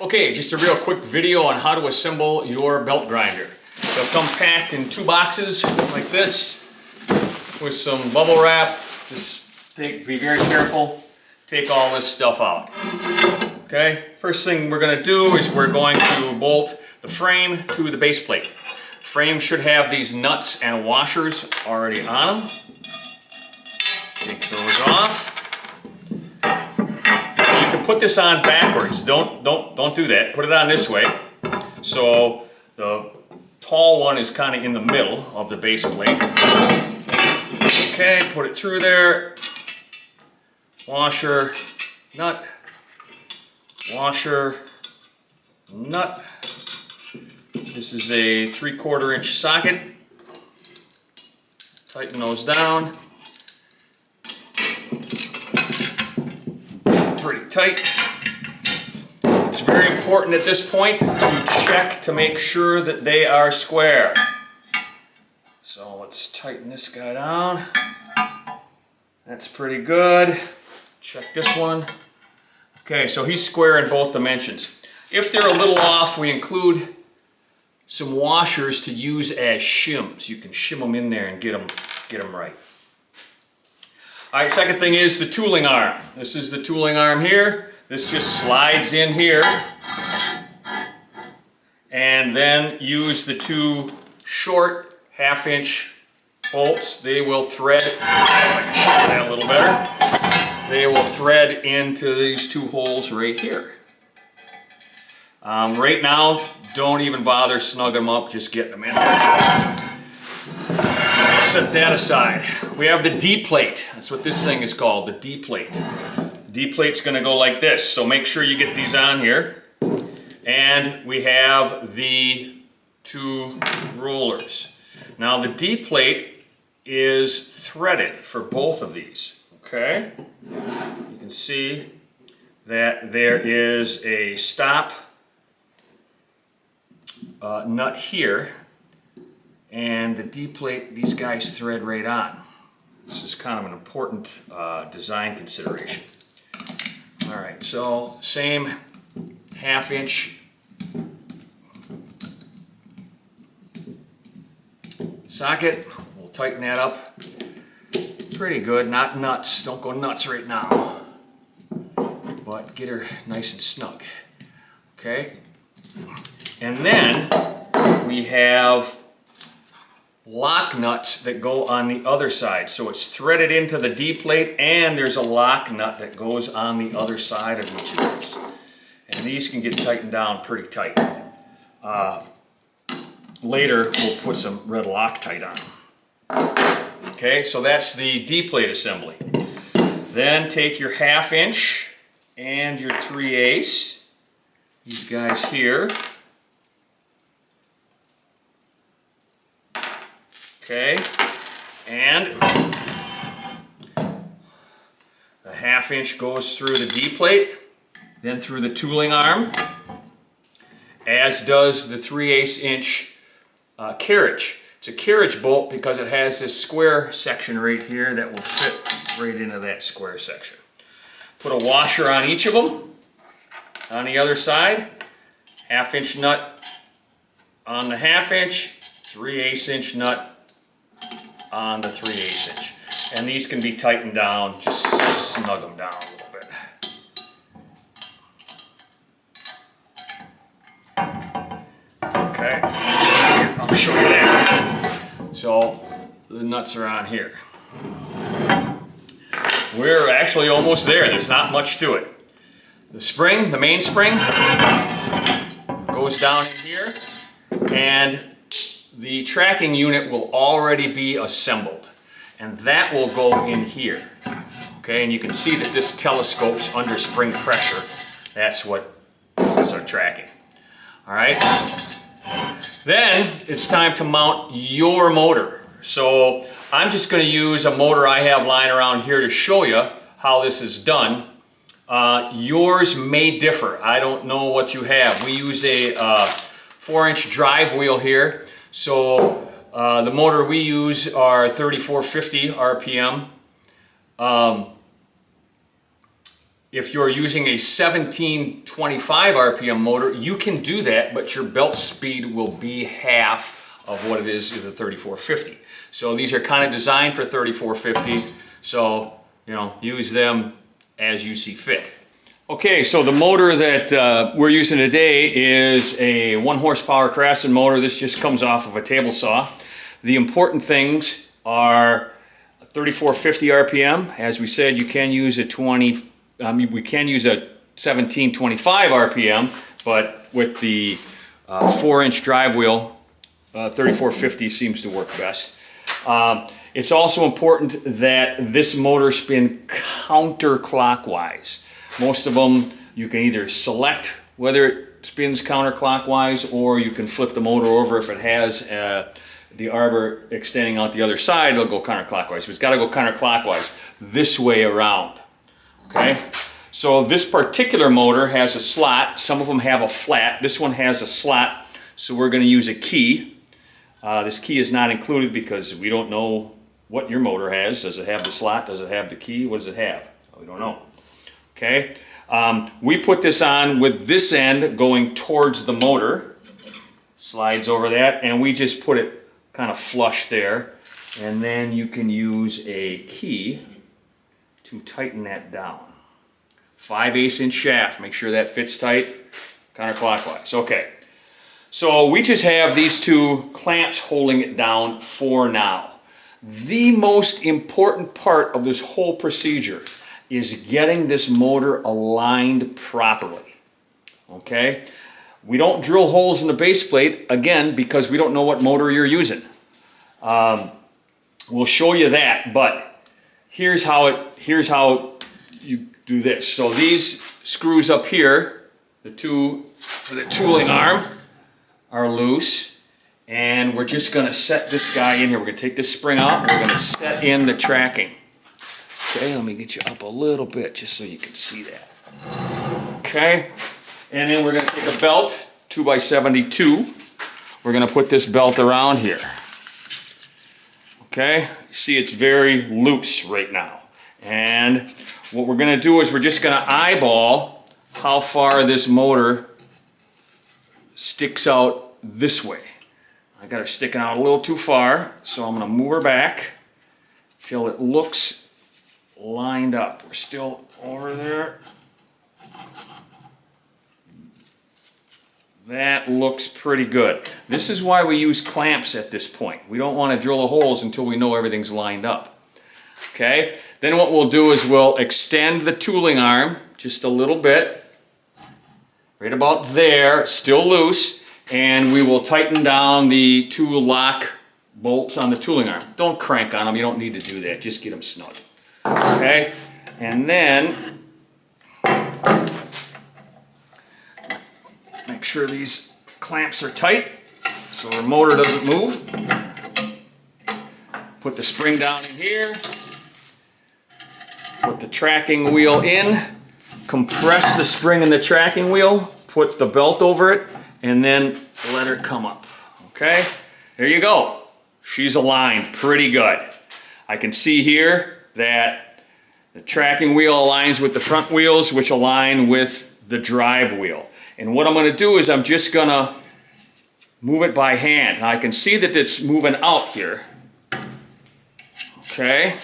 Okay, just a real quick video on how to assemble your belt grinder. They'll come packed in 2 boxes like this with some bubble wrap. Just be very careful, take all this stuff out. Okay, first thing we're going to do is we're going to bolt the frame to the base plate. Frame should have these nuts and washers already on them. Take those off. You can put this on backwards. Don't do that. Put it on this way. So the tall one is kind of in the middle of the base plate. Okay, put it through there. Washer, nut, washer, nut. This is a 3/4 inch socket. Tighten those down. Pretty tight. It's very important at this point to check to make sure that they are square. So let's tighten this guy down. That's pretty good. Check this one. Okay, so he's square in both dimensions. If they're a little off, we include some washers to use as shims. You can shim them in there and get them right. All right, second thing is the tooling arm. This is the tooling arm here. This just slides in here. And then use the 2 short 1/2 inch bolts. They will thread, if I can show that a little better. They will thread into these 2 holes right here. Right now, don't even bother snugging them up, just get them in. Set that aside. We have the D plate. That's what this thing is called, the D plate. D plate's gonna go like this, so make sure you get these on here. And we have the 2 rollers. Now the D plate is threaded for both of these, okay? You can see that there is a stop nut here, and the D plate, these guys thread right on. This is kind of an important design consideration. All right, so same 1/2 inch socket. We'll tighten that up pretty good. Not nuts, don't go nuts right now, but get her nice and snug. Okay, and then we have lock nuts that go on the other side. So it's threaded into the D plate, and there's a lock nut that goes on the other side of each of these. And these can get tightened down pretty tight. Later, we'll put some red Loctite on. Okay, so that's the D plate assembly. Then take your 1/2 inch and your 3/8, these guys here. Okay, and the 1/2 inch goes through the D plate, then through the tooling arm, as does the 3/8 inch carriage. It's a carriage bolt because it has this square section right here that will fit right into that square section. Put a washer on each of them. On the other side, 1/2 inch nut on the 1/2 inch, 3/8 inch nut on the 3/8 inch. And these can be tightened down, just snug them down a little bit. Okay, I'll show you that. So the nuts are on here. We're actually almost there. There's not much to it. The spring, the main spring, goes down in here, and the tracking unit will already be assembled, and that will go in here. Okay, and you can see that this telescopes under spring pressure. That's what is our tracking. All right. Then it's time to mount your motor. So I'm just going to use a motor I have lying around here to show you how this is done. Yours may differ. I don't know what you have. We use a 4-inch drive wheel here. So the motor we use are 3450 RPM. If you're using a 1725 RPM motor, you can do that, but your belt speed will be half of what it is in the 3450. So these are kind of designed for 3450, so use them as you see fit. Okay, so the motor that we're using today is a 1 horsepower Craftsman motor. This just comes off of a table saw. The important things are 3450 RPM. As we said, you can use a we can use a 1725 RPM, but with the 4-inch drive wheel, 3450 seems to work best. It's also important that this motor spin counterclockwise. Most of them you can either select whether it spins counterclockwise, or you can flip the motor over. If it has the arbor extending out the other side, it'll go counterclockwise. But it's got to go counterclockwise this way around. Okay, so this particular motor has a slot. Some of them have a flat. This one has a slot, so we're going to use a key. This key is not included because we don't know what your motor has. Does it have the slot? Does it have the key? What does it have? We don't know. Okay, we put this on with this end going towards the motor. Slides over that, and we just put it kind of flush there. And then you can use a key to tighten that down. 5/8 inch shaft. Make sure that fits tight. Counterclockwise. Okay. So we just have these two clamps holding it down for now. The most important part of this whole procedure is getting this motor aligned properly. Okay? We don't drill holes in the base plate, again, because we don't know what motor you're using. We'll show you that, but here's how you do this. So these screws up here, the two for the tooling arm, are loose, and we're just going to set this guy in here. We're going to take this spring out, and we're going to set in the tracking. Okay, let me get you up a little bit just so you can see that. Okay, and then we're going to take a belt, 2x72. We're going to put this belt around here. Okay, you see it's very loose right now. And what we're going to do is we're just going to eyeball how far this motor sticks out this way. I got her sticking out a little too far, so I'm going to move her back till it looks lined up. We're still over there. That looks pretty good. This is why we use clamps at this point. We don't want to drill the holes until we know everything's lined up. Okay? Then what we'll do is we'll extend the tooling arm just a little bit. Right about there, still loose, and we will tighten down the two lock bolts on the tooling arm. Don't crank on them, you don't need to do that, just get them snug. Okay, and then make sure these clamps are tight so the motor doesn't move. Put the spring down in here, put the tracking wheel in, compress the spring in the tracking wheel, put the belt over it, and then let her come up. Okay, there you go. She's aligned pretty good. I can see here that the tracking wheel aligns with the front wheels, which align with the drive wheel. And what I'm going to do is I'm just going to move it by hand. Now I can see that it's moving out here. Okay,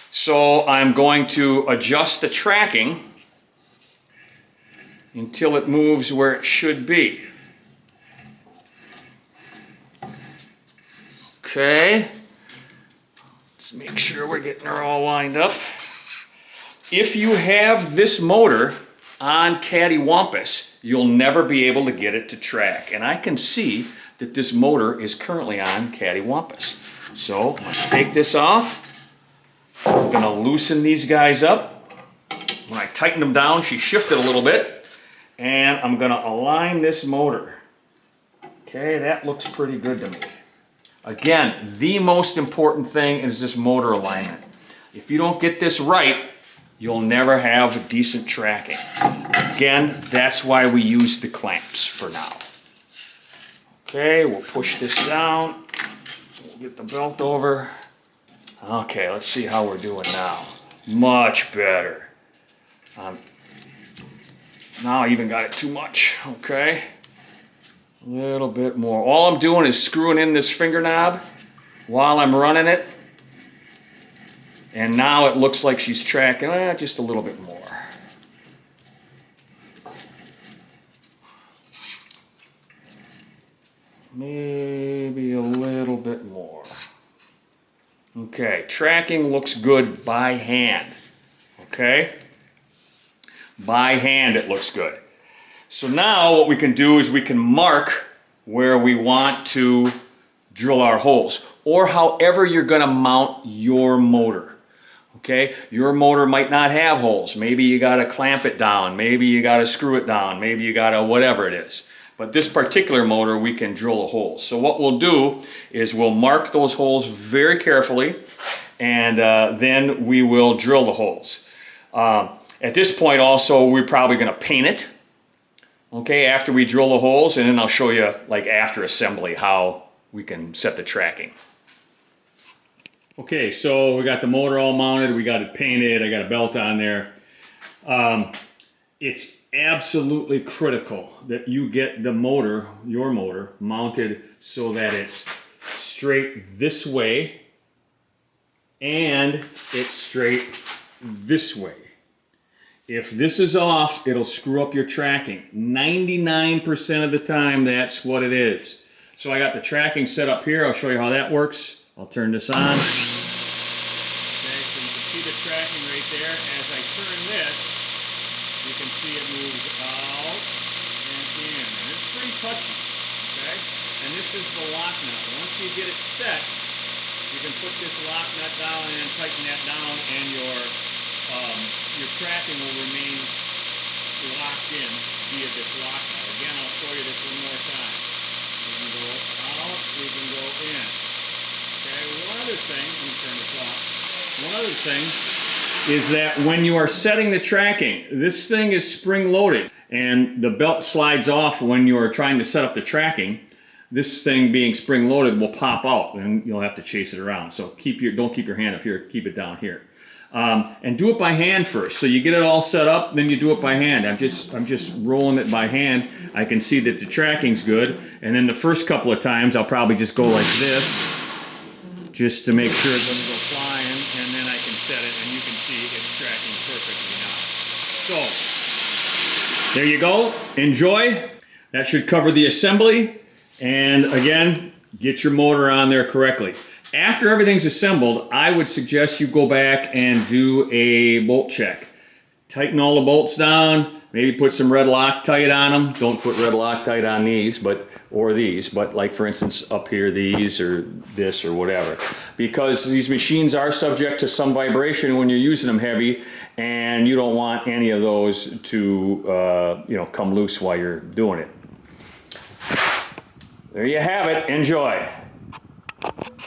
so I'm going to adjust the tracking until it moves where it should be. Okay, let's make sure we're getting her all lined up. If you have this motor on Cattywampus, you'll never be able to get it to track. And I can see that this motor is currently on Cattywampus. So let's take this off. I'm going to loosen these guys up. When I tighten them down, she shifted a little bit. And I'm going to align this motor. Okay, that looks pretty good to me. Again, the most important thing is this motor alignment. If you don't get this right, you'll never have decent tracking. Again, that's why we use the clamps for now. Okay, we'll push this down. We'll get the belt over. Okay, let's see how we're doing now. Much better. Now I even got it too much, okay? A little bit more. All I'm doing is screwing in this finger knob while I'm running it. And now it looks like she's tracking just a little bit more. Maybe a little bit more. Okay, tracking looks good by hand. Okay? By hand it looks good. So now what we can do is we can mark where we want to drill our holes, or however you're going to mount your motor. Okay? Your motor might not have holes. Maybe you got to clamp it down. Maybe you got to screw it down. Maybe you got to whatever it is. But this particular motor, we can drill a hole. So what we'll do is we'll mark those holes very carefully, and then we will drill the holes. At this point also, we're probably going to paint it, okay, after we drill the holes, and then I'll show you, like after assembly, how we can set the tracking. Okay, so we got the motor all mounted, we got it painted, I got a belt on there. It's absolutely critical that you get the motor, your motor, mounted so that it's straight this way and it's straight this way. If this is off, it'll screw up your tracking. 99% of the time, that's what it is. So I got the tracking set up here. I'll show you how that works. I'll turn this on. Okay, so you can see the tracking right there. As I turn this, you can see it moves out and in. And it's pretty touchy, okay? And this is the lock nut. Once you get it set, you can put this lock nut down and then tighten that down, and your tracking will remain locked in via this lock nut. Again, I'll show you this one more time. We can go out, we can go in. Okay, one other thing, let me turn this off. One other thing is that when you are setting the tracking, this thing is spring loaded and the belt slides off when you are trying to set up the tracking. This thing being spring loaded will pop out and you'll have to chase it around. So don't keep your hand up here, keep it down here. And do it by hand first. So you get it all set up, then you do it by hand. I'm just rolling it by hand. I can see that the tracking's good. And then the first couple of times I'll probably just go like this, just to make sure it doesn't go flying, and then I can set it and you can see it's tracking perfectly now. So there you go. Enjoy. That should cover the assembly. And again, get your motor on there correctly. After everything's assembled, I would suggest you go back and do a bolt check. Tighten all the bolts down, maybe put some red Loctite on them. Don't put red Loctite on these, or these, but like for instance up here, these or this or whatever. Because these machines are subject to some vibration when you're using them heavy, and you don't want any of those to come loose while you're doing it. There you have it. Enjoy.